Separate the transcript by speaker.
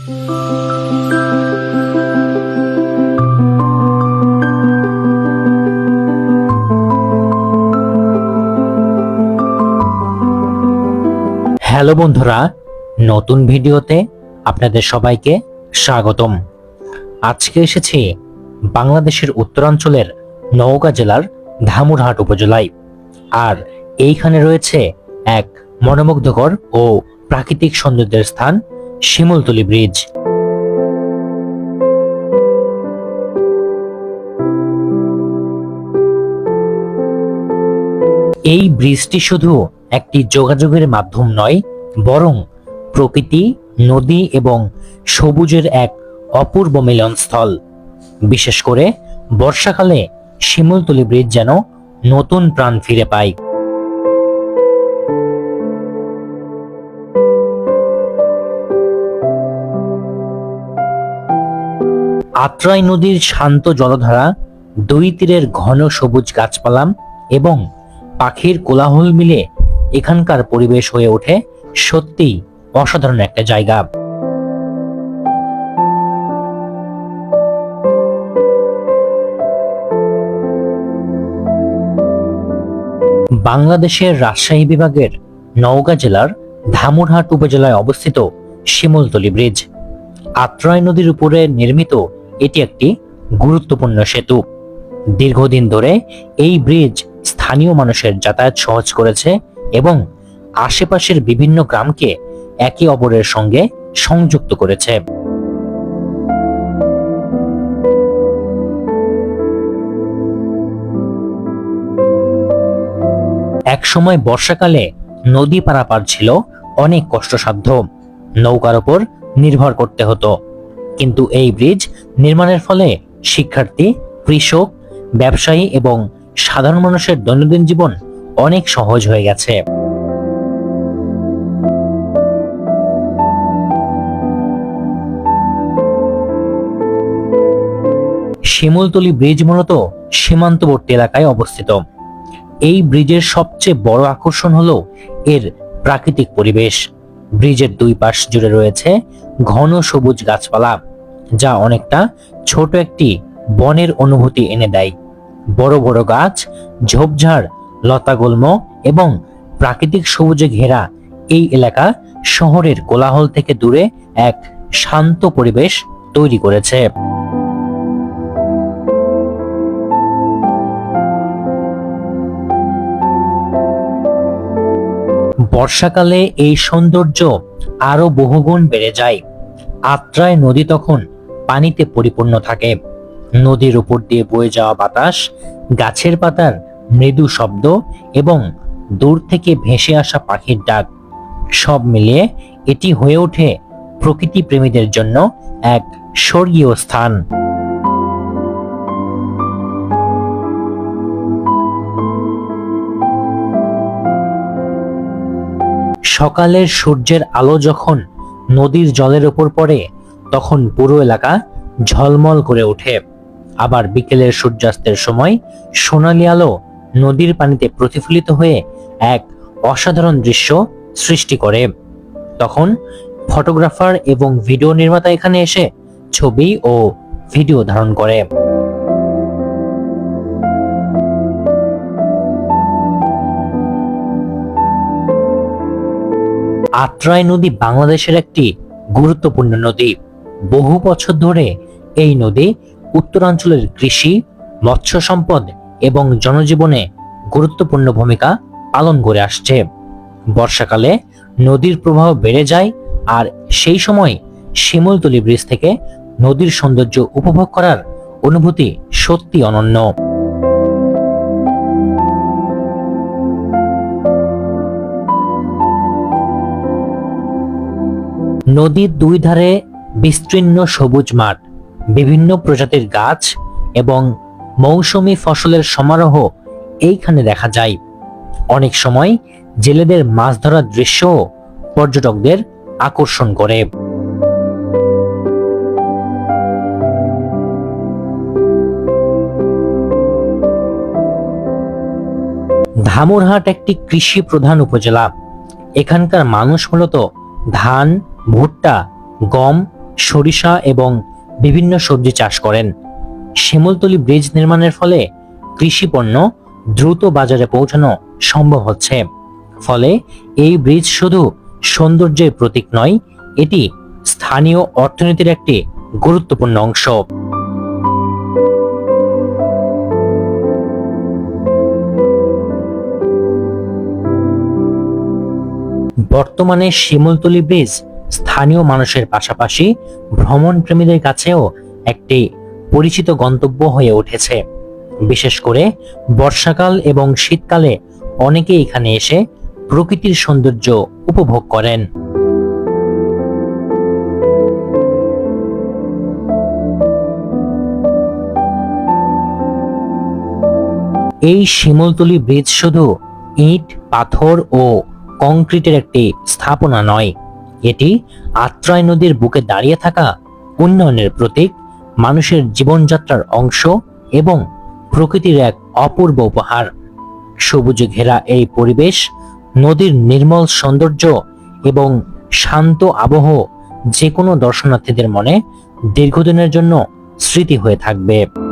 Speaker 1: Hello বন্ধুরা, নতুন ভিডিওতে আপনাদের সবাইকে স্বাগতম। আজকে এসেছি বাংলাদেশের উত্তরাঞ্চলের নওগাঁ জেলার ধামুরহাট উপজেলায়। আর এইখানে রয়েছে এক মনোমুগ্ধকর ও প্রাকৃতিক সৌন্দর্যের স্থান শিমুলতলি ব্রিজ। এই ব্রিজটি শুধু একটি যোগাযোগের মাধ্যম নয়, বরং প্রকৃতি, নদী এবং সবুজের এক অপূর্ব মিলনস্থল। বিশেষ করে বর্ষাকালে শিমুলতলি ব্রিজ যেন নতুন প্রাণ ফিরে পায়। আত্রাই নদীর শান্ত জলধারা, দুই তীরের ঘন সবুজ গাছপালা এবং পাখির কোলাহল মিলে এখানকার পরিবেশ হয়ে ওঠে সত্যিই অসাধারণ একটা জায়গা। বাংলাদেশের রাজশাহী বিভাগের নওগাঁ জেলার ধামুরহাট উপজেলায় অবস্থিত শিমুলতলি ব্রিজ। আত্রাই নদীর উপরে নির্মিত এটি একটি গুরুত্বপূর্ণ সেতু। দীর্ঘদিন ধরে এই ব্রিজ স্থানীয় মানুষের যাতায়াত সহজ করেছে এবং আশেপাশের বিভিন্ন গ্রামকে একে অপরের সঙ্গে সংযুক্ত করেছে। একসময় বর্ষাকালে নদী পারাপার ছিল অনেক কষ্টসাধ্য, নৌকার উপর নির্ভর করতে হতো। কিন্তু এই ব্রিজ নির্মাণের ফলে শিক্ষার্থী, কৃষক, ব্যবসায়ী এবং সাধারণ মানুষের দৈনন্দিন জীবন অনেক সহজ হয়ে গেছে। শিমুলতলি ব্রিজ মূলত সীমান্তবর্তী এলাকায় অবস্থিত। এই ব্রিজের সবচেয়ে বড় আকর্ষণ হলো এর প্রাকৃতিক পরিবেশ। ব্রিজের দুই পাশ জুড়ে রয়েছে ঘন সবুজ গাছপালা, যা অনেকটা ছোট একটি বনের অনুভূতি এনে দেয়। বড় বড় গাছ, ঝোপঝাড়, লতাগুল্ম এবং প্রাকৃতিক সবুজে ঘেরা এই এলাকা শহরের কোলাহল থেকে দূরে এক শান্ত পরিবেশ তৈরি করেছে। বর্ষাকালে এই সৌন্দর্য আরো বহুগুণ বেড়ে যায়। আত্রাই নদী তখন পানিতে পরিপূর্ণ থাকে। নদীর উপর দিয়ে বয়ে যাওয়া বাতাস, গাছের পাতার মৃদু শব্দ এবং দূর থেকে ভেসে আসা পাখির ডাক, সব মিলিয়ে এটি হয়ে ওঠে প্রকৃতি প্রেমীদের জন্য এক স্বর্গীয় স্থান। সকালের সূর্যের আলো যখন নদীর জলের উপর পড়ে, তখন পুরো এলাকা ঝলমল করে ওঠে। আবার বিকেলের সূর্যাস্তের সময় সোনালী আলো নদীর পানিতে প্রতিফলিত হয়ে এক অসাধারণ দৃশ্য সৃষ্টি করে। তখন ফটোগ্রাফার এবং ভিডিও নির্মাতা এখানে এসে ছবি ও ভিডিও ধারণ করে। আত্রাই নদী বাংলাদেশের একটি গুরুত্বপূর্ণ নদী। বহু বছর ধরে এই নদী উত্তরাঞ্চলের কৃষি, মৎস্য সম্পদ এবং জনজীবনে গুরুত্বপূর্ণ ভূমিকা পালন করে আসছে। বর্ষাকালে নদীর প্রবাহ বেড়ে যায়, আর সেই সময় শিমুলতলি ব্রিজ থেকে নদীর সৌন্দর্য উপভোগ করার অনুভূতি সত্যি অনন্য। নদীর দুই ধারে বিস্তীর্ণ সবুজ মাঠ, বিভিন্ন প্রজাতির গাছ এবং মৌসুমী ফসলের সমারোহ এইখানে দেখা যায়। অনেক সময় জেলেদের মাছ ধরার দৃশ্য পর্যটকদের আকর্ষণ করে। ধামুরহাট একটি কৃষি প্রধান উপজেলা। এখানকার মানুষ মূলত ধান, ভুট্টা, গম সরিষা এবং বিভিন্ন সবজি চাষ করেন। শিমুলতলি ব্রিজ নির্মাণের ফলে কৃষি পণ্য দ্রুত বাজারে পৌঁছানো সম্ভব হচ্ছে। ফলে এই ব্রিজ শুধু সৌন্দর্যের প্রতীক নয়, এটি স্থানীয় অর্থনীতির একটি গুরুত্বপূর্ণ অংশ। বর্তমানে শিমুলতলি ব্রিজ স্থানীয় মানুষের পাশাপাশি ভ্রমণ প্রেমীদের কাছেও একটি পরিচিত গন্তব্য হয়ে উঠেছে। বিশেষ করে বর্ষাকাল এবং শীতকালে অনেকে এখানে এসে প্রকৃতির সৌন্দর্য উপভোগ করেন। এই শিমুলতলি ব্রিজ শুধু ইট, পাথর ও কংক্রিটের একটি স্থাপনা নয়, এটি আত্রাই নদীর বুকে দাঁড়িয়ে থাকা উন্নয়নের প্রতীক, মানুষের জীবনযাত্রার অংশ এবং প্রকৃতির এক অপূর্ব উপহার। সবুজে ঘেরা এই পরিবেশ, নদীর নির্মল সৌন্দর্য এবং শান্ত আবহ যে কোনো দর্শনার্থীদের মনে দীর্ঘদিনের জন্য স্মৃতি হয়ে থাকবে।